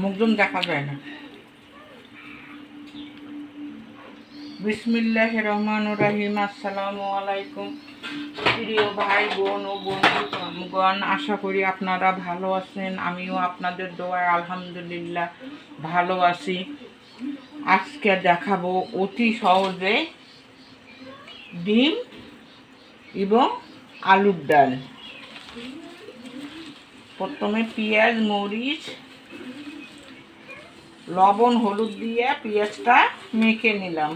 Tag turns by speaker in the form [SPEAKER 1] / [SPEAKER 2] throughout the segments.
[SPEAKER 1] মুখজুম দেখা যায় না। বিসমিল্লাহির রহমানির রহিম। আসসালামু আলাইকুম প্রিয় ভাই বোন ও বন্ধুগণ, আশা করি আপনারা ভালো আছেন। আমিও আপনাদের দোয়ায় আলহামদুলিল্লাহ ভালো আছি। আজকে দেখাবো অতি সহজে ডিম এবং আলুর ডাল। প্রথমে পেঁয়াজ, মরিচ, লবণ, হলুদ দিয়ে পেঁয়াজটা মেখে নিলাম।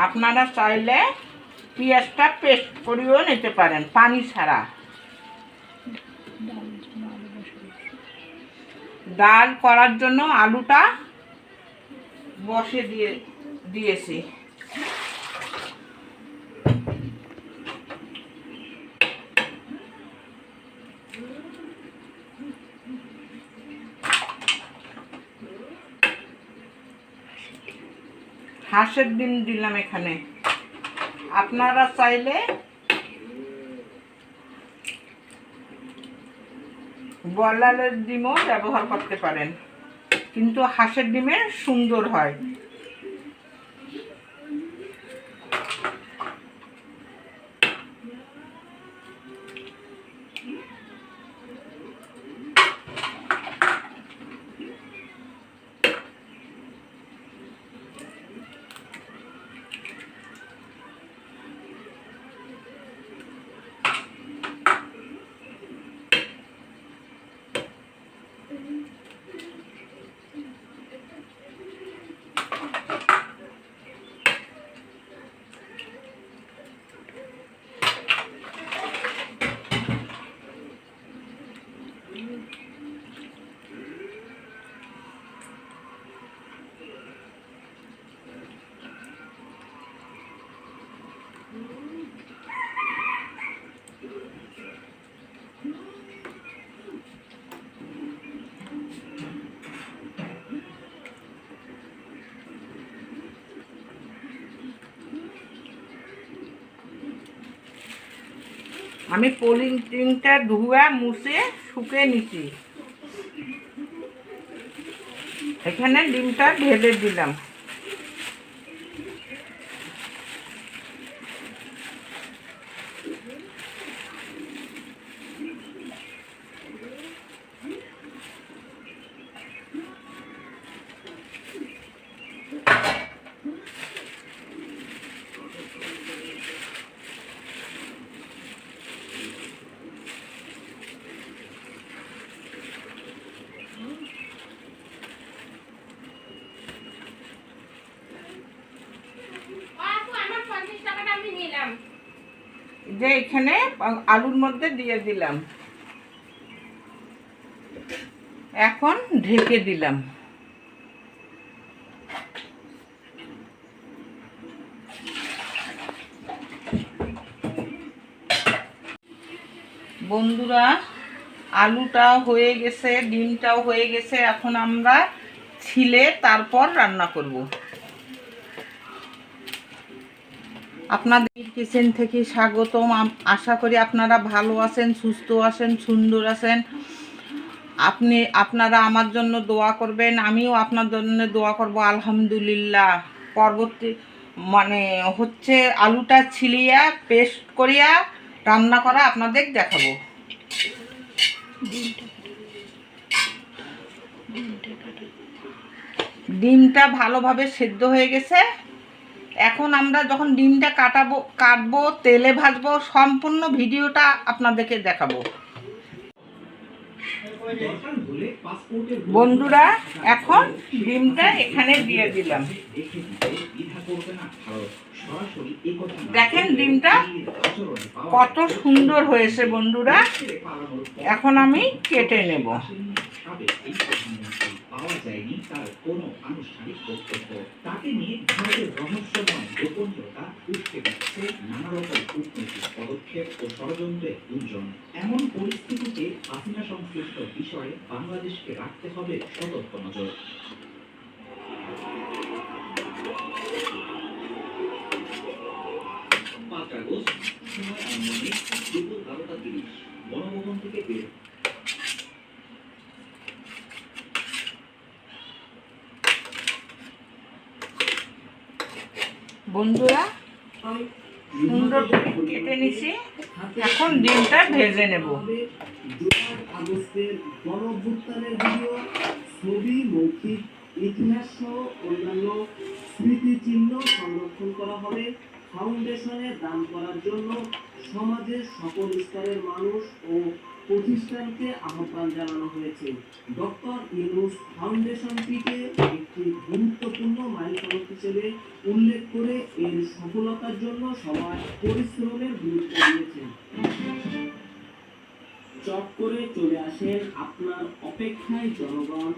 [SPEAKER 1] আপনারা চাইলে পেঁয়াজটা পেস্ট করেও নিতে পারেন পানি ছাড়া। ডাল করার জন্য আলুটা বসে দিয়েছি। হাঁসের ডিম দিলাম এখানে। আপনারা চাইলে ব্রয়লারের ডিমও ব্যবহার করতে পারেন, কিন্তু হাঁসের ডিমে সুন্দর হয়। আমি পলিথিনটা ধুয়ে মুছে শুকিয়ে নিচ্ছি। এখানে ডিমটা ঢেলে দিলাম। যে এখানে আলুর মধ্যে দিয়ে দিলাম, এখন ঢেকে দিলাম। বন্ধুরা, আলুটাও হয়ে গেছে, ডিমটাও হয়ে গেছে। এখন আমরা ছিলে তারপর রান্না করব। আপনাদের কিচেন থেকে স্বাগতম। আশা করি আপনারা ভালো আছেন, সুস্থ আছেন, সুন্দর আছেন। আপনারা আমার জন্য দোয়া করবেন, আমিও আপনার জন্য দোয়া করব। আলহামদুলিল্লাহ পরবর্তী হচ্ছে আলুটা ছিলিয়া পেস্ট করিয়া রান্না করা আপনাদের দেখাবো। ডিমটা ভালোভাবে সেদ্ধ হয়ে গেছে। এখন আমরা যখন ডিমটা কাটবো, তেলে ভাজবো, সম্পূর্ণ ভিডিওটা আপনাদেরকে দেখাবো। বন্ধুরা, এখন ডিমটা এখানে দিয়ে দিলাম। দেখেন ডিমটা কত সুন্দর হয়েছে বন্ধুরা। এখন আমি কেটে নেব।
[SPEAKER 2] পাওয়া যায়নি তার কোনো আনুষ্ঠানিক বক্তব্য। তাকে নিয়ে ভারতের রহস্যময় গোপনীয়তা উঠতে দিচ্ছে নানা রকম কূটনৈতিক পদক্ষেপ ও ষড়যন্ত্রের গুঞ্জন। এমন পরিস্থিতিতে হাসিনা সংশ্লিষ্ট বিষয়ে বাংলাদেশকে রাখতে হবে সতর্ক নজর। 5 আগস্ট, সময় আনুমানিক দুপুর 12:30, গণভবন থেকে বের।
[SPEAKER 1] বন্ধুরা সুন্দর করে কেটে নিছি, এখন ডিমটা ভেজে নেব।
[SPEAKER 3] আগস্টের গণঅভ্যুত্থানের ভিডিও, ছবি, মৌখিক ইতিহাস সহ অন্যান্য স্মৃতিচিহ্ন সংরক্ষণ করা হবে। ফাউন্ডেশনে দান করার জন্য সমাজের সকল স্তরের মানুষ ও প্রতিষ্ঠানকে আহ্বান জানানো হয়েছে। ডক্টর ইউনূস ফাউন্ডেশনটিকে একটি গুরুত্বপূর্ণ মাইলফলক হিসেবে উল্লেখ করে এর সফলতার জন্য সবার পরিশ্রমের গুরুত্ব দিয়েছেন। চট করে চলে আসেন, আপনার অপেক্ষায় জনগণ,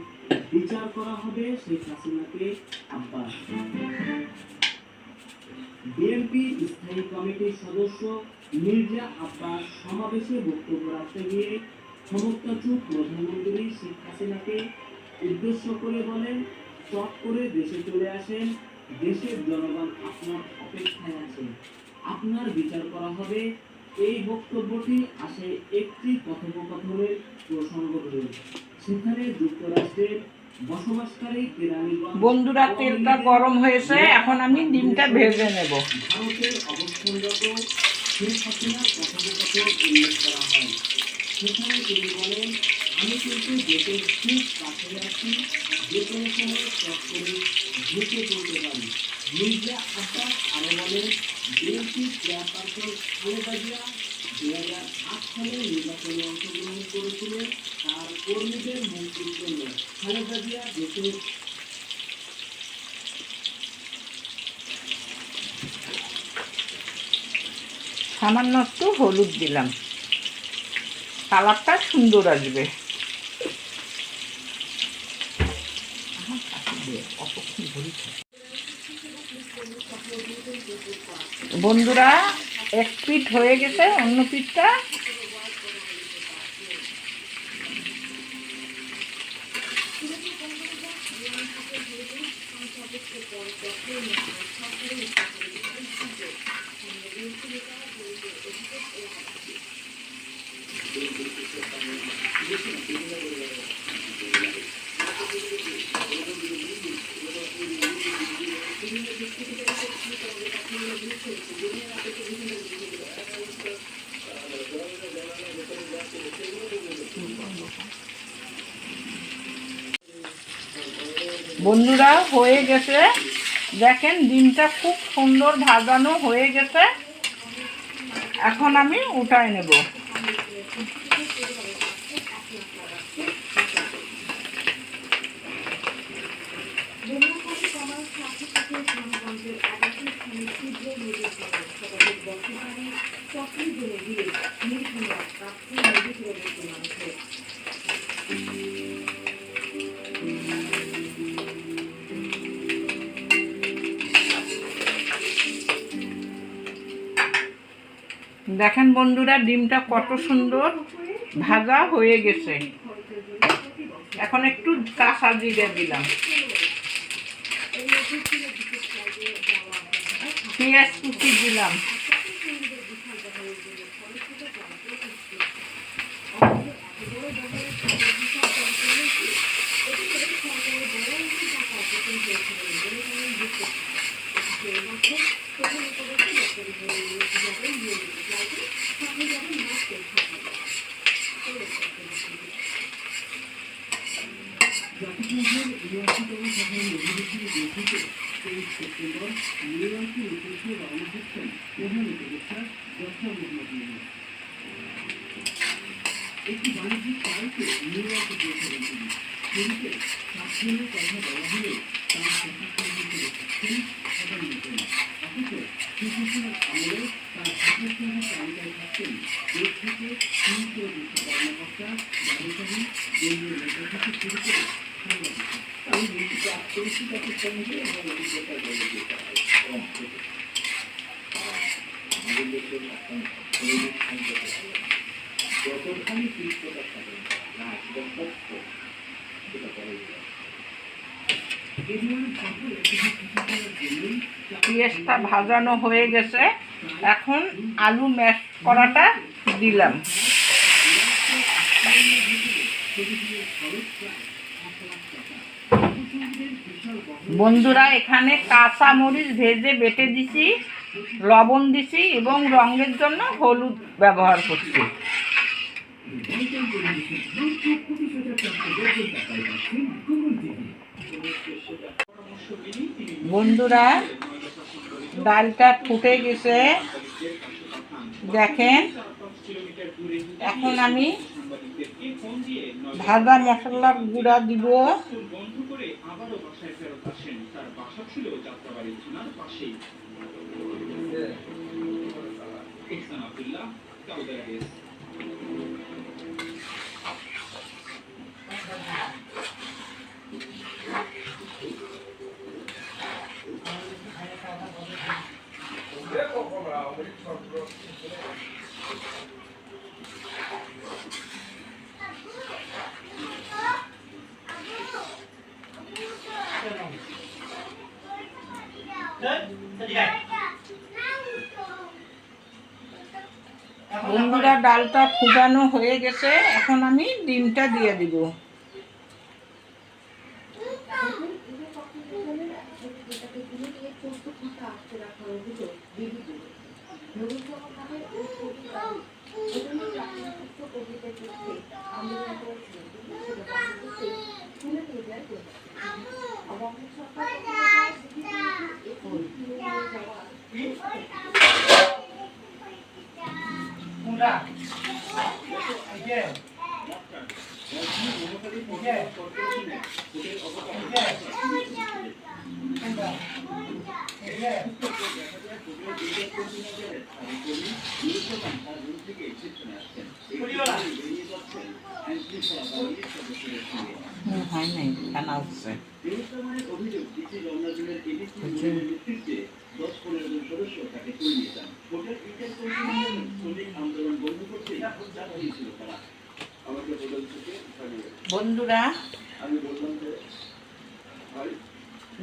[SPEAKER 3] বিচার করা হবে শেখ হাসিনাকে। আব্বাস। বিএনপি স্থায়ী কমিটির সদস্য মির্জা আব্বাস সমাবেশে বক্তব্য রাখতে গিয়ে ক্ষমতাচ্যুত প্রধানমন্ত্রী শেখ হাসিনাকে উদ্দেশ্য করে বলেন, চট করে দেশে চলে আসেন, দেশের জনগণ আপনার অপেক্ষায় আছে, আপনার বিচার করা হবে। এই বক্তব্যটি আসে একটি কথোপকথনের প্রসঙ্গ ধরে। সেখানে যুক্তরাষ্ট্রের বসবাসকারী
[SPEAKER 1] বন্ধুরা তেলটা গরম হয়েছে, এখন আমি ডিমটা ভেজে নেব।
[SPEAKER 3] ভারতের অবস্থানগত শেখ হাসিনার কথোপকথন উল্লেখ করা হয়। সেখানে তিনি বলেন, আমি কিন্তু দেশের খুব কাছে আছি, যে কোনো সময় চট করে ঢুকে পড়তে পারি। মির্জা আব্বাস আরো বলেন, বিএনপি চেয়ারপারসন খালেদা জিয়া 2008 সালে নির্বাচনে অংশগ্রহণ করেছিলেন তার কর্মীদের মুক্তির জন্য। খালেদা জিয়া দেশের
[SPEAKER 1] সামান্য একটু হলুদ দিলাম, কালারটা সুন্দর আসবে। বন্ধুরা এক পিঠ হয়ে গেছে, অন্য পিঠটা বন্ধুরা হয়ে গেছে। দেখেন ডিমটা খুব সুন্দর ভাজানো হয়ে গেছে, এখন আমি উঠায় নেব। দেখেন বন্ধুরা ডিমটা কত সুন্দর ভাজা হয়ে গেছে। এখন একটু কাঁচা জিরে দিলাম, পেঁয়াজ কুচি দিলাম,
[SPEAKER 3] একটি বাণিজ্যিক ফ্লাইটে নিউইয়র্কে পৌঁছাবেন তিনি। শুরুতে স্বাস্থ্যের কথা বলা হলে তার প্রশাসনকে থাকছেন প্রধানমন্ত্রী, অথচ শেখ হাসিনার আমলে তার চিকিৎসকের তালিকায় থাকছেন দেশ থেকে 300 কর্মকর্তা, ব্যবসায়ী, কেন্দ্রীয় নেতা থেকে শুরু করে সাংবাদিক।
[SPEAKER 2] অভিজ্ঞতার সঙ্গে এবং অভিজ্ঞতার বলে যেতে হয় কম থেকে। আমাদের দেশের এখন শরীরিক সংকট যতখানি তীব্রতা থাকে না সেটা সত্য সেটা করা যায়।
[SPEAKER 1] পেঁয়াজটা ভাজানো হয়ে গেছে, এখন আলু ম্যাশ করাটা দিলাম। বন্ধুরা, এখানে কাঁচা মরিচ ভেজে বেটে দিছি, লবণ দিছি এবং রঙের জন্য হলুদ ব্যবহার করছি। বন্ধুরা, ডালটা ফুটে গেছে, দেখেন। এখন আমি ভাজা মশলার গুঁড়া দিব। বন্ধুরা, ডালটা ফুটানো হয়ে গেছে, এখন আমি ডিমটা দিয়ে দিব। হয় নাই, খানা হচ্ছে।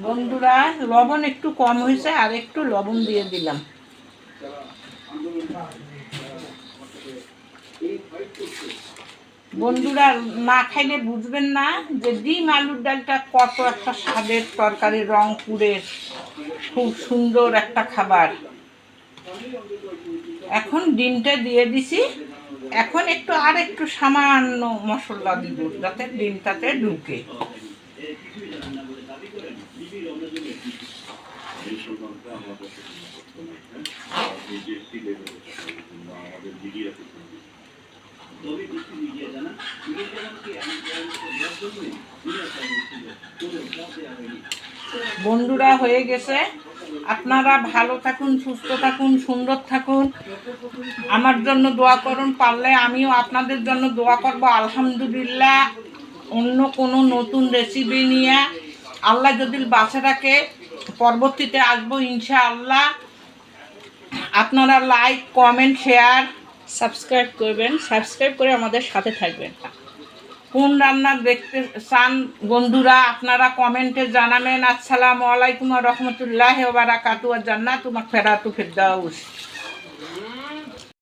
[SPEAKER 1] বন্ধুরা, লবণ একটু কম হয়েছে, আর একটু লবণ দিয়ে দিলাম। বন্ধুরা, না খাইলে বুঝবেন না যে ডিম আলুর ডালটা কত একটা স্বাদের তরকারি, রংপুরের খুব সুন্দর একটা খাবার। এখন ডিমটা দিয়ে দিছি, এখন আর একটু সামান্য মশলা দিব যাতে ডিমটাতে ঢুকে। বন্ধুরা, হয়ে গেছে। আপনারা ভালো থাকুন, সুস্থ থাকুন, সুন্দর থাকুন, আমার জন্য দোয়া করুন। পারলে আমিও আপনাদের জন্য দোয়া করব। আলহামদুলিল্লাহ, অন্য কোনো নতুন রেসিপি নিয়ে আল্লাহ যদি বাঁচে রাখে পরবর্তীতে আসবো ইনশাআল্লাহ। আপনারা লাইক, কমেন্ট, শেয়ার, সাবস্ক্রাইব করবেন। সাবস্ক্রাইব করে আমাদের সাথে থাকবেন। কোন রান্না দেখতে চান বন্ধুরা, আপনারা কমেন্টে জানাবেন। আসসালামু আলাইকুম ওয়া রাহমাতুল্লাহি ওয়া বারাকাতুহু। জান্নাতুল মাগফিরাতুল ফিরদাউস।